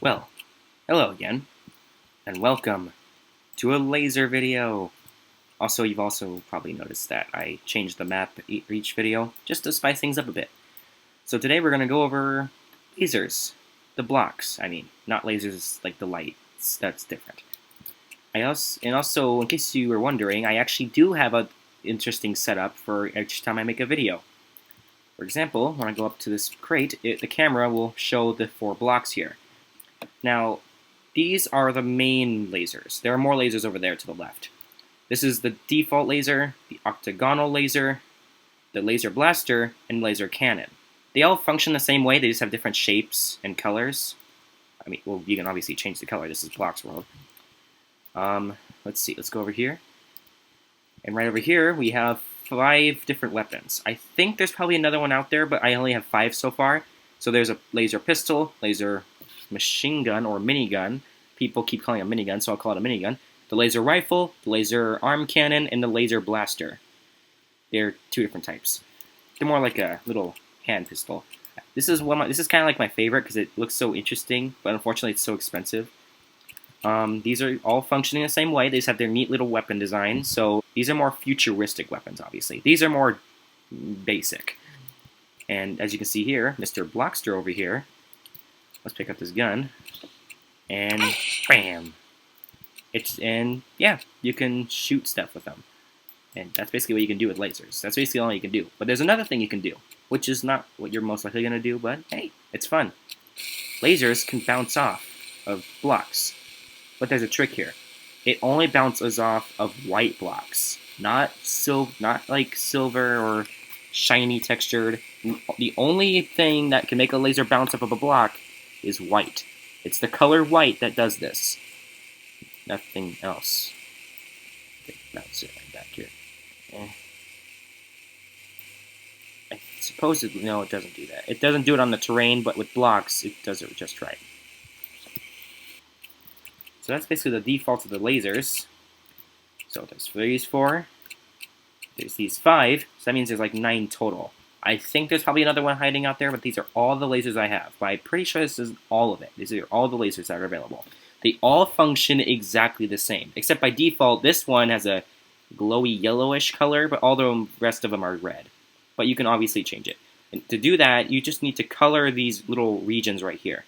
Well, hello again, and welcome to a laser video. Also, you've also probably noticed that I changed the map for each video, just to spice things up a bit. So today we're going to go over lasers. The blocks, I mean, not lasers like the lights, that's different. Also, in case you were wondering, I actually do have an interesting setup for each time I make a video. For example, when I go up to this crate, the camera will show the 4 blocks here. Now, these are the main lasers. There are more lasers over there to the left. This is the default laser, the octagonal laser, the laser blaster, and laser cannon. They all function the same way, they just have different shapes and colors. I mean, well, you can obviously change the color. This is Blocksworld. Let's see, let's go over here. And right over here, we have 5 different weapons. I think there's probably another one out there, but I only have 5 so far. So there's a laser pistol, laser machine gun or minigun. People keep calling it a minigun, so I'll call it a minigun. The laser rifle, the laser arm cannon, and the laser blaster. They're 2 different types. They're more like a little hand pistol. This is kind of like my favorite because it looks so interesting, but unfortunately it's so expensive. These are all functioning the same way. They just have their neat little weapon design. So these are more futuristic weapons, obviously. These are more basic. And as you can see here, Mr. Blockster over here. Let's pick up this gun. And bam! And yeah, you can shoot stuff with them. And that's basically what you can do with lasers. That's basically all you can do. But there's another thing you can do, which is not what you're most likely going to do, but hey, it's fun. Lasers can bounce off of blocks. But there's a trick here. It only bounces off of white blocks, not like silver or shiny textured. The only thing that can make a laser bounce off of a block is white. It's the color white that does this. Nothing else. Okay, bounce it right back here. I suppose no, it doesn't do that. It doesn't do it on the terrain, but with blocks, it does it just right. So that's basically the default of the lasers. So there's these 4. There's these 5. So that means there's like 9 total. I think there's probably another one hiding out there, but these are all the lasers I have. But I'm pretty sure this is all of it. These are all the lasers that are available. They all function exactly the same, except by default, this one has a glowy yellowish color, but all the rest of them are red. But you can obviously change it. And to do that, you just need to color these little regions right here.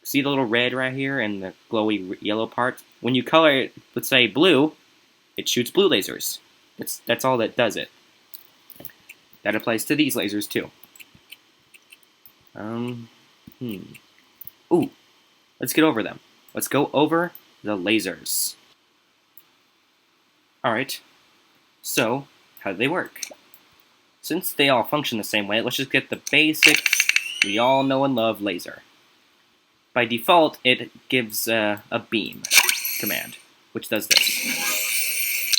See the little red right here and the glowy yellow part? When you color it, let's say blue, it shoots blue lasers. That's all that does it. That applies to these lasers too. Ooh, let's get over them. Let's go over the lasers. Alright, so how do they work? Since they all function the same way, let's just get the basic, we all know and love laser. By default, it gives a beam command, which does this.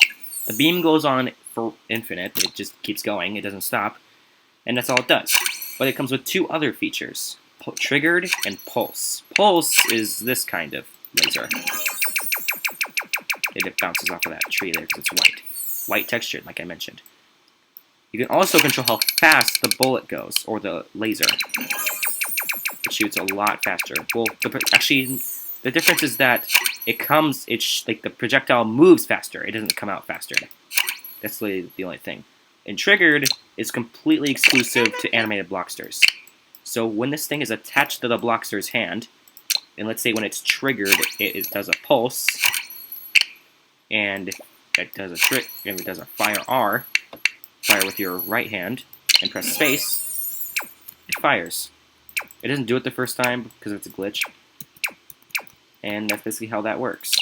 The beam goes on for infinite, it just keeps going, it doesn't stop, and that's all it does. But it comes with 2 other features, triggered and pulse. Pulse is this kind of laser. It bounces off of that tree there because it's white. White textured, like I mentioned. You can also control how fast the bullet goes, or the laser. It shoots a lot faster. Well, actually, the difference is that like the projectile moves faster. It doesn't come out faster. That's the only thing. And triggered is completely exclusive to animated Blocksters. So when this thing is attached to the Blockster's hand, and let's say when it's triggered, it does a pulse, and it does a trick, and it does a fire R, fire with your right hand, and press space, it fires. It doesn't do it the first time because it's a glitch. And that's basically how that works.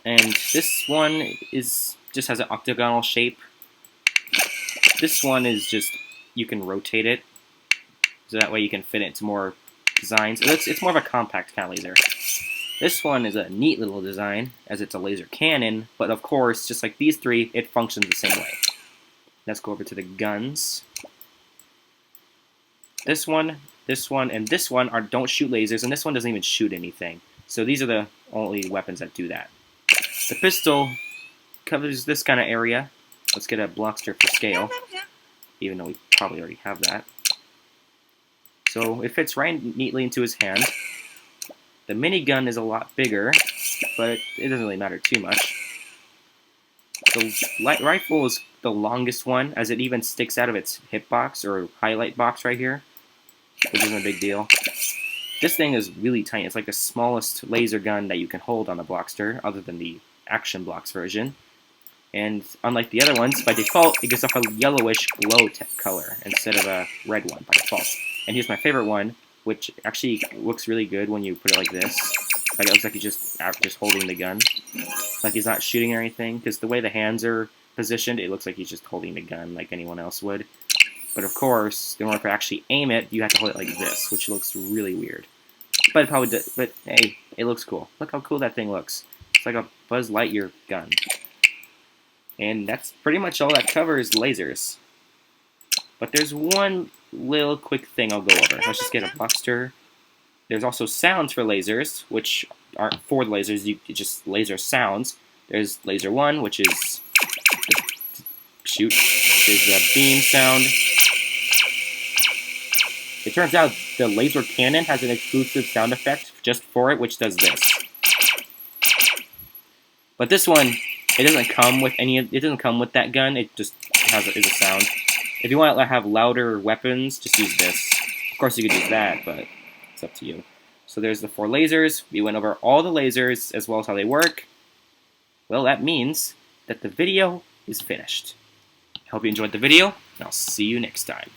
And this one just has an octagonal shape. This one is just, you can rotate it. So that way you can fit it into more designs. It's more of a compact kind of laser. This one is a neat little design, as it's a laser cannon. But of course, just like these 3, it functions the same way. Let's go over to the guns. This one, and this one don't shoot lasers, and this one doesn't even shoot anything. So these are the only weapons that do that. The pistol covers this kind of area. Let's get a Blockster for scale, even though we probably already have that. So it fits right neatly into his hand. The minigun is a lot bigger, but it doesn't really matter too much. The light rifle is the longest one, as it even sticks out of its hitbox or highlight box right here, which isn't a big deal. This thing is really tiny. It's like the smallest laser gun that you can hold on the Blockster, other than the Action Blocks version. And unlike the other ones, by default, it gives off a yellowish glow color instead of a red one by default. And here's my favorite one, which actually looks really good when you put it like this. Like it looks like he's just holding the gun. Like he's not shooting or anything, because the way the hands are positioned, it looks like he's just holding the gun like anyone else would. But of course, in order to actually aim it, you have to hold it like this, which looks really weird. But it probably does, but hey, it looks cool. Look how cool that thing looks. It's like a Buzz Lightyear gun. And that's pretty much all that covers lasers. But there's one little quick thing I'll go over. Let's just get a Blockster. There's also sounds for lasers, which aren't for the lasers, you just laser sounds. There's laser 1, which is shoot. There's a beam sound. It turns out the laser cannon has an exclusive sound effect just for it, which does this. But this one, it doesn't come with that gun. It just is a sound. If you want to have louder weapons, just use this. Of course, you could use that, but it's up to you. So there's the 4 lasers. We went over all the lasers as well as how they work. Well, that means that the video is finished. I hope you enjoyed the video, and I'll see you next time.